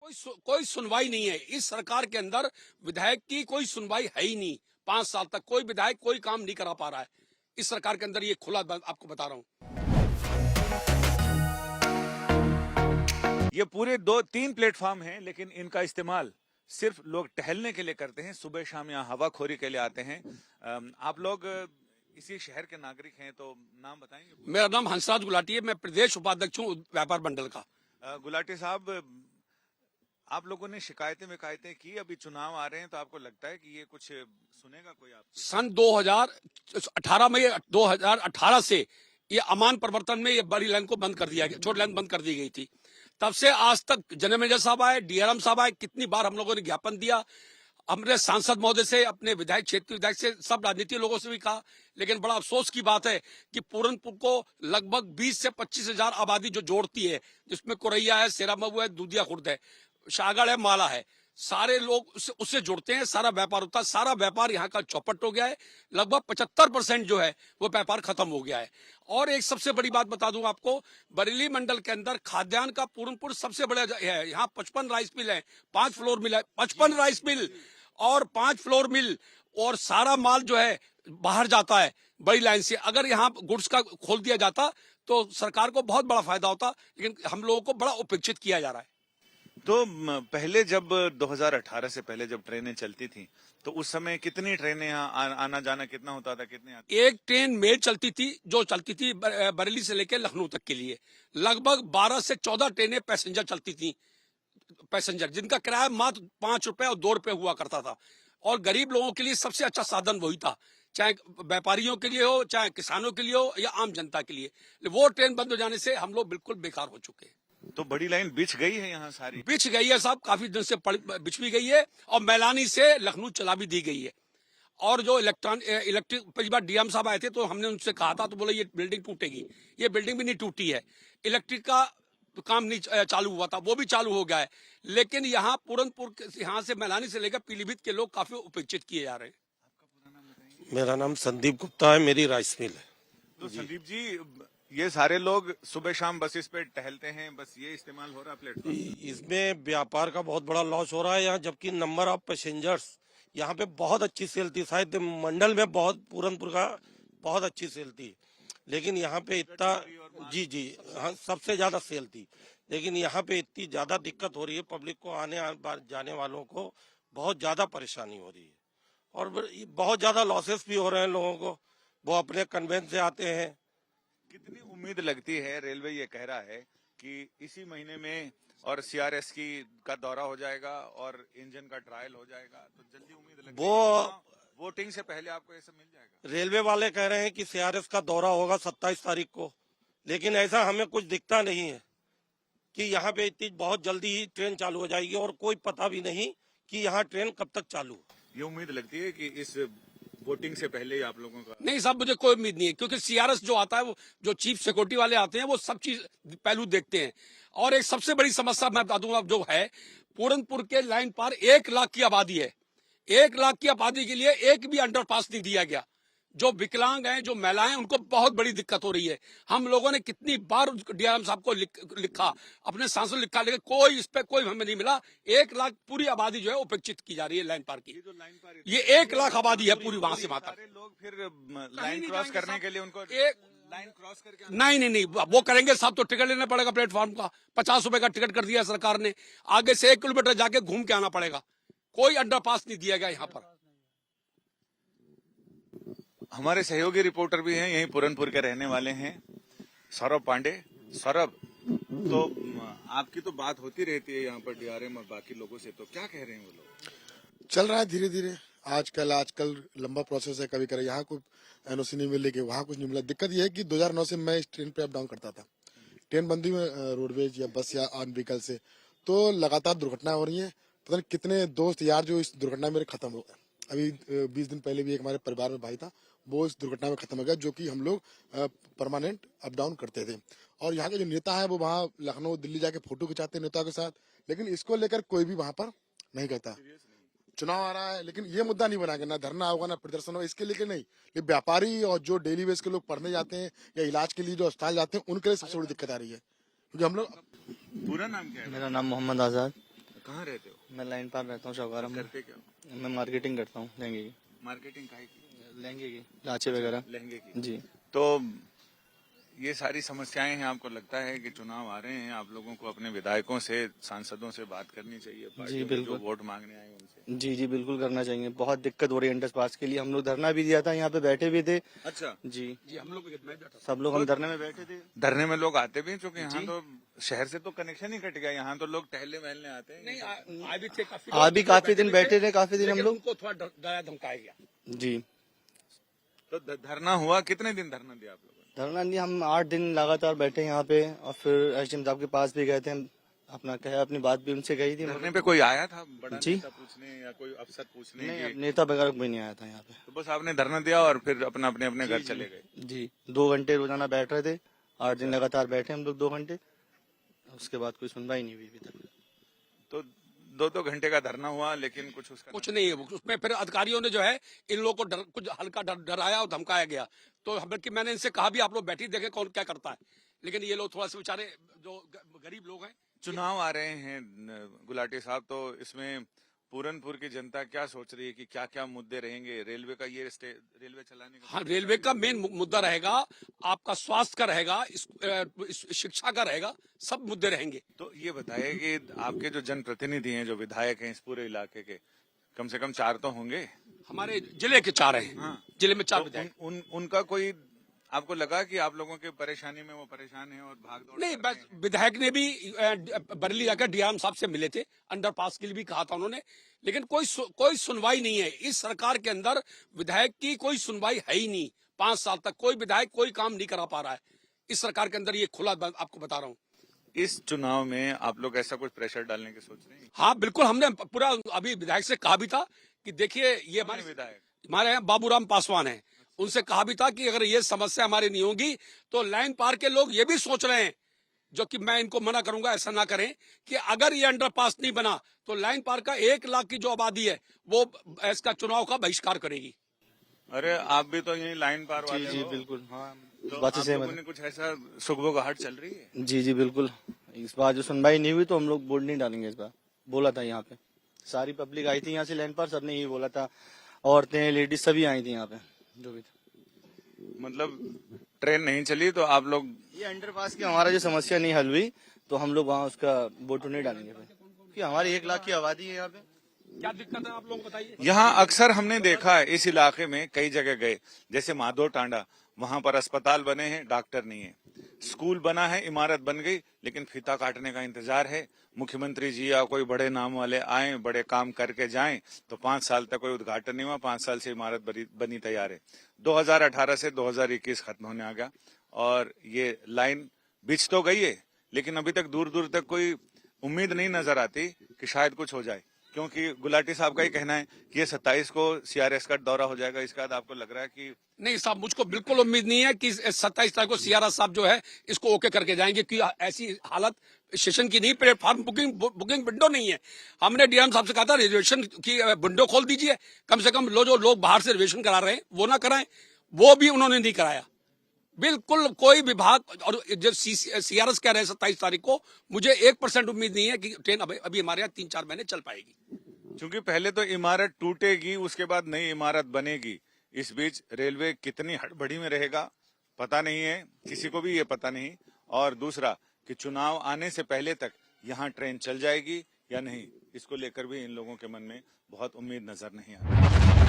कोई सुनवाई नहीं है इस सरकार के अंदर। विधायक की कोई सुनवाई है ही नहीं। 5 साल तक कोई विधायक कोई काम नहीं करा पा रहा है इस सरकार के अंदर। ये खुला आपको बता रहा हूँ। ये पूरे 2-3 प्लेटफॉर्म हैं, लेकिन इनका इस्तेमाल सिर्फ लोग टहलने के लिए करते हैं। सुबह शाम यहाँ हवाखोरी के लिए आते हैं। आप लोग इसी शहर के नागरिक हैं, तो नाम बताएंगे? मेरा नाम हंसराज गुलाटी है। मैं प्रदेश उपाध्यक्ष हूँ व्यापार मंडल का। गुलाटी साहब, आप लोगों ने शिकायतें की, अभी चुनाव आ रहे हैं, तो आपको लगता है कि ये कुछ सुनेगा कोई? आप सन 2018 में 2018 से ये अमान प्रवर्तन में ये बड़ी लाइन को बंद कर दिया गया, छोटी लाइन बंद कर दी गई थी। तब से आज तक जनरल मैनेजर साहब आए, डीआरएम साहब आए, कितनी बार हम लोगों ने ज्ञापन दिया। हमने सांसद महोदय से, अपने विधायक क्षेत्र विधायक से, सब राजनीतिक लोगों से भी कहा। लेकिन बड़ा अफसोस की बात है कि पूरनपुर को लगभग 20 से 25 हजार आबादी जो जोड़ती है, जिसमें कोरैया है, सेरामऊ है, दूधिया खुर्द है, शाहगढ़ है, माला है, सारे लोग उससे जुड़ते हैं। सारा व्यापार होता है। सारा व्यापार यहाँ का चौपट हो गया है। लगभग 75% जो है वो व्यापार खत्म हो गया है। और एक सबसे बड़ी बात बता दूं आपको, बरेली मंडल के अंदर खाद्यान्न का पूरनपुर सबसे बड़ा है। यहाँ 55 राइस मिल है, 5 फ्लोर मिल है, 55 राइस मिल और 5 फ्लोर मिल, और सारा माल जो है बाहर जाता है बड़ी लाइन से। अगर यहाँ गुड्स का खोल दिया जाता तो सरकार को बहुत बड़ा फायदा होता, लेकिन हम लोगों को बड़ा उपेक्षित किया जा रहा है। तो पहले जब 2018 से पहले जब ट्रेनें चलती थी, तो उस समय कितनी ट्रेनें यहाँ आना जाना कितना होता था? कितने आती? एक ट्रेन मेल चलती थी जो चलती थी बरेली से लेकर लखनऊ तक के लिए। लगभग 12 से 14 ट्रेनें पैसेंजर चलती थी, पैसेंजर जिनका किराया मात्र 5 रुपए और 2 रुपए हुआ करता था। और गरीब लोगों के लिए सबसे अच्छा साधन वही था, चाहे व्यापारियों के लिए हो, चाहे किसानों के लिए हो, या आम जनता के लिए। वो ट्रेन बंद हो जाने से हम लोग बिल्कुल बेकार हो चुके हैं। तो बड़ी लाइन बिछ गई है यहाँ सारी? बिछ गई है साहब, काफी दिन से बिछ भी गई है। और मैलानी से लखनऊ चला भी दी गई है। और जो इलेक्ट्रिक पहली बार डीएम साहब आए थे तो हमने उनसे कहा था, तो बोले ये बिल्डिंग टूटेगी। ये बिल्डिंग भी नहीं टूटी है। इलेक्ट्रिक का काम नहीं चालू हुआ था, वो भी चालू हो गया है। लेकिन यहाँ पूरनपुर यहाँ से मैलानी से लेकर पीलीभीत के लोग काफी उपेक्षित किए जा रहे हैं। मेरा नाम संदीप गुप्ता है, मेरी राइस मिल है। तो संदीप जी, ये सारे लोग सुबह शाम बस इस पे टहलते हैं, बस ये इस्तेमाल हो रहा है प्लेटफॉर्म? इसमें व्यापार का बहुत बड़ा लॉस हो रहा है यहाँ, जबकि नंबर ऑफ पैसेंजर्स यहाँ पे बहुत अच्छी सेल थी। शायद मंडल में बहुत पूरनपुर का बहुत अच्छी सेल थी, लेकिन यहाँ पे इतना जी हाँ, सबसे ज्यादा सेल थी। लेकिन यहाँ पे इतनी ज्यादा दिक्कत हो रही है, पब्लिक को आने जाने वालों को बहुत ज्यादा परेशानी हो रही है। और बहुत ज्यादा लॉसेस भी हो रहे हैं लोगों को। वो अपने कन्वेंस से आते हैं। कितनी उम्मीद लगती है? रेलवे ये कह रहा है कि इसी महीने में और सीआरएस का दौरा हो जाएगा और इंजन का ट्रायल हो जाएगा, तो जल्दी उम्मीद लगती है वोटिंग से पहले आपको ये सब मिल जाएगा? रेलवे वाले कह रहे हैं कि सीआरएस का दौरा होगा 27 तारीख को, लेकिन ऐसा हमें कुछ दिखता नहीं है कि यहाँ पे इतनी बहुत जल्दी ही ट्रेन चालू हो जाएगी, और कोई पता भी नहीं कि यहाँ ट्रेन कब तक चालू हो। ये उम्मीद लगती है कि इस वोटिंग से पहले ही आप लोगों का? नहीं साहब, मुझे कोई उम्मीद नहीं है, क्योंकि सीआरएस जो आता है, वो जो चीफ सिक्योरिटी वाले आते हैं, वो सब चीज पहलू देखते हैं। और एक सबसे बड़ी समस्या मैं बता दूंगा जो है, पूरनपुर के लाइन पर 1 लाख की आबादी है। 1 लाख की आबादी के लिए एक भी अंडरपास नहीं दिया गया। जो विकलांग हैं, जो महिलाएं, उनको बहुत बड़ी दिक्कत हो रही है। हम लोगों ने कितनी बार डीआरएम साहब को लिखा, अपने सांसद लिखा, लेकिन कोई इस पे कोई हमें नहीं मिला। 1 लाख पूरी आबादी जो है उपेक्षित की जा रही है लाइन पार की। ये 1 लाख आबादी है पूरी वहां से वहां तक। लोग फिर लाइन क्रॉस करने के लिए उनको लाइन क्रॉस करके नहीं, वो करेंगे साहब तो टिकट लेना पड़ेगा प्लेटफॉर्म का। 50 रुपए का टिकट कर दिया सरकार ने। आगे से 1 किलोमीटर जाके घूम के आना पड़ेगा। कोई अंडरपास नहीं दिया गया यहाँ पर। हमारे सहयोगी रिपोर्टर भी हैं, यहीं पूरनपुर के रहने वाले हैं, सौरभ पांडे। सौरभ, तो आपकी तो बात होती रहती है यहाँ पर डीआरएम और बाकी लोगों से, तो क्या कह रहे हैं वो लोग? चल रहा है धीरे धीरे। आजकल लंबा प्रोसेस है। कभी कभी यहाँ को एनओसी नहीं मिलेगी, वहाँ कुछ नहीं मिला। दिक्कत यह है कि 2009 से मैं इस ट्रेन पे अप डाउन करता था। ट्रेन बंदी में रोडवेज या बस या ऑन व्हीकल से, तो लगातार दुर्घटना हो रही है। पता नहीं कितने दोस्त यार जो इस दुर्घटना में खत्म हो गए। अभी 20 दिन पहले भी एक हमारे परिवार में भाई था, वो इस दुर्घटना में खत्म हो गया, जो कि हम लोग परमानेंट अप डाउन करते थे। और यहाँ के जो नेता है वो वहाँ लखनऊ दिल्ली जाके फोटो खिंचाते हैं नेताओं के साथ, लेकिन इसको लेकर कोई भी वहाँ पर नहीं कहता। चुनाव आ रहा है, लेकिन ये मुद्दा नहीं बनाएगा, ना धरना होगा ना प्रदर्शन होगा, इसके लिए नहीं। लेकिन व्यापारी और जो डेली बेस के लोग पढ़ने जाते हैं या इलाज के लिए जो अस्पताल जाते हैं, उनके लिए सबसे बड़ी दिक्कत आ रही है। क्योंकि हम लोग। पूरा नाम क्या है? मेरा नाम मोहम्मद आजाद। कहाँ रहते हो? मैं लाइन पार रहता हूँ चौगारा में। करते क्या हो? मैं मार्केटिंग करता हूँ लहंगे की। मार्केटिंग काहे की? लहंगे की लाचे वगैरह। लहंगे की। जी तो ये सारी समस्याएं हैं, आपको लगता है कि चुनाव आ रहे हैं, आप लोगों को अपने विधायकों से, सांसदों से बात करनी चाहिए, पार्टियों के जो बिल्कुल। वोट मांगने आए उनसे? जी बिल्कुल करना चाहिए। बहुत दिक्कत हो रही है अंडरपास के लिए। हम लोग धरना भी दिया था, यहाँ पे बैठे भी थे। अच्छा, जी जी हम लोग मैं बैठा था। सब लोग हम धरने में बैठे थे। धरने में लोग आते भी हैं, क्योंकि यहाँ तो शहर से तो कनेक्शन ही कट गया, यहाँ तो लोग टहलने वहलने आते हैं। नहीं आए भी थे काफी आज भी काफी दिन बैठे थे, काफी दिन हम लेकिन लोग। उनको थोड़ा डराया धमकाया गया। जी तो धरना हुआ, कितने दिन धरना दिया आप लोगों ने? धरना नहीं, हम 8 दिन लगातार बैठे यहाँ पे, और फिर एसडीएम साहब के पास भी गए थे। अपना कहा, अपनी बात भी उनसे कही थी। धरने पे कोई आया था बड़ा जी। नेता पूछने या कोई अफसर पूछने? नहीं, कि नेता वगैरह कोई नहीं आया था यहाँ पे। तो बस आपने धरना दिया और फिर अपना अपने घर चले गए? जी 2 घंटे रोजाना बैठ रहे थे। 8 दिन लगातार बैठे हम लोग 2 घंटे। उसके बाद कोई सुनवाई नहीं हुई अभी तक। तो 2-2 घंटे का धरना हुआ, लेकिन उसका कुछ नहीं है उसमें। फिर अधिकारियों ने जो है इन लोगों को कुछ हल्का डराया और धमकाया गया। तो बल्कि मैंने इनसे कहा भी आप लोग बैठी देखें कौन क्या करता है, लेकिन ये लोग थोड़ा सा बेचारे जो गरीब लोग हैं। चुनाव आ रहे हैं गुलाटी साहब, तो इसमें पूरनपुर की जनता क्या सोच रही है कि क्या क्या मुद्दे रहेंगे? रेलवे का रेलवे चलाने का, हाँ, रेलवे का मेन मुद्दा रहेगा, आपका स्वास्थ्य का रहेगा, शिक्षा का रहेगा, सब मुद्दे रहेंगे। तो ये बताइए कि आपके जो जनप्रतिनिधि हैं, जो विधायक हैं इस पूरे इलाके के, कम से कम 4 तो होंगे। हमारे जिले के 4 हैं। हाँ। जिले में 4 तो विधायक। उनका कोई आपको लगा कि आप लोगों के परेशानी में वो परेशान है और भाग दौड़ नहीं, कर रहे बस हैं? विधायक ने भी बरेली जाकर डीआरएम साहब से मिले थे, अंडरपास के लिए भी कहा था उन्होंने, लेकिन कोई सुनवाई नहीं है। इस सरकार के अंदर विधायक की कोई सुनवाई है ही नहीं। 5 साल तक कोई विधायक कोई काम नहीं करा पा रहा है इस सरकार के अंदर। ये खुला आपको बता रहा हूँ। इस चुनाव में आप लोग ऐसा कुछ प्रेशर डालने की सोच रहे हैं? हाँ बिल्कुल, हमने पूरा अभी विधायक से कहा भी था कि देखिए ये कौन है विधायक? हमारे यहाँ बाबूराम पासवान है, उनसे कहा भी था कि अगर ये समस्या हमारी नहीं होगी तो लाइन पार के लोग ये भी सोच रहे हैं, जो कि मैं इनको मना करूंगा ऐसा ना करें, कि अगर ये अंडरपास नहीं बना तो लाइन पार का 1 लाख की जो आबादी है वो इसका चुनाव का बहिष्कार करेगी। अरे आप भी तो यही लाइन पार वाले जी हो। बिल्कुल। हाँ तो बात आप से लोगों ने कुछ ऐसा सुगबुगाहट चल रही है? जी बिल्कुल। इस बार जो सुनवाई नहीं हुई तो हम लोग वोट नहीं डालेंगे इस बार, बोला था यहाँ पे। सारी पब्लिक आई थी यहाँ से लाइन पर, सबने यही बोला था। औरतें, लेडीज सभी आई थी यहाँ पे, जो भी था। मतलब ट्रेन नहीं चली तो आप लोग, ये अंडरपास की हमारा जो समस्या नहीं हल हुई तो हम लोग वहाँ उसका वोट नहीं डालेंगे फिर, क्योंकि हमारी 1 लाख की आबादी है यहाँ पे। क्या दिक्कत है आप लोग बताइए। यहाँ अक्सर हमने देखा है इस इलाके में, कई जगह गए, जैसे माधो टांडा, वहां पर अस्पताल बने हैं, डॉक्टर नहीं है। स्कूल बना है, इमारत बन गई, लेकिन फीता काटने का इंतजार है। मुख्यमंत्री जी या कोई बड़े नाम वाले आए, बड़े काम करके जाएं, तो 5 साल तक कोई उद्घाटन नहीं हुआ। 5 साल से इमारत बनी तैयार है। 2018 से 2021 खत्म होने आ गया और ये लाइन बिछ तो गई है, लेकिन अभी तक दूर दूर तक कोई उम्मीद नहीं नजर आती कि शायद कुछ हो जाए, क्योंकि गुलाटी साहब का ही कहना है कि ये 27 को सीआरएस का दौरा हो जाएगा। इसके बाद आपको लग रहा है कि नहीं साहब, मुझको बिल्कुल उम्मीद नहीं है कि 27 तारीख को सीआरएस साहब जो है इसको ओके करके जाएंगे, कि ऐसी हालत स्टेशन की नहीं, प्लेटफॉर्म बुकिंग विंडो नहीं है। हमने डीएम साहब से कहा था रिजर्वेशन की विंडो खोल दीजिए, कम से कम जो लोग बाहर से रिजर्वेशन करा रहे हैं वो ना कराएं, वो भी उन्होंने नहीं कराया। बिल्कुल कोई विभाग, और जब सीआरएस कह रहे हैं 27 तारीख को, मुझे 1% उम्मीद नहीं है कि ट्रेन अभी हमारे यहाँ 3-4 महीने चल पाएगी। क्योंकि पहले तो इमारत टूटेगी, उसके बाद नई इमारत बनेगी। इस बीच रेलवे कितनी हड़बड़ी में रहेगा पता नहीं है, किसी को भी ये पता नहीं। और दूसरा कि चुनाव आने से पहले तक यहाँ ट्रेन चल जाएगी या नहीं, इसको लेकर भी इन लोगों के मन में बहुत उम्मीद नजर नहीं आ रही।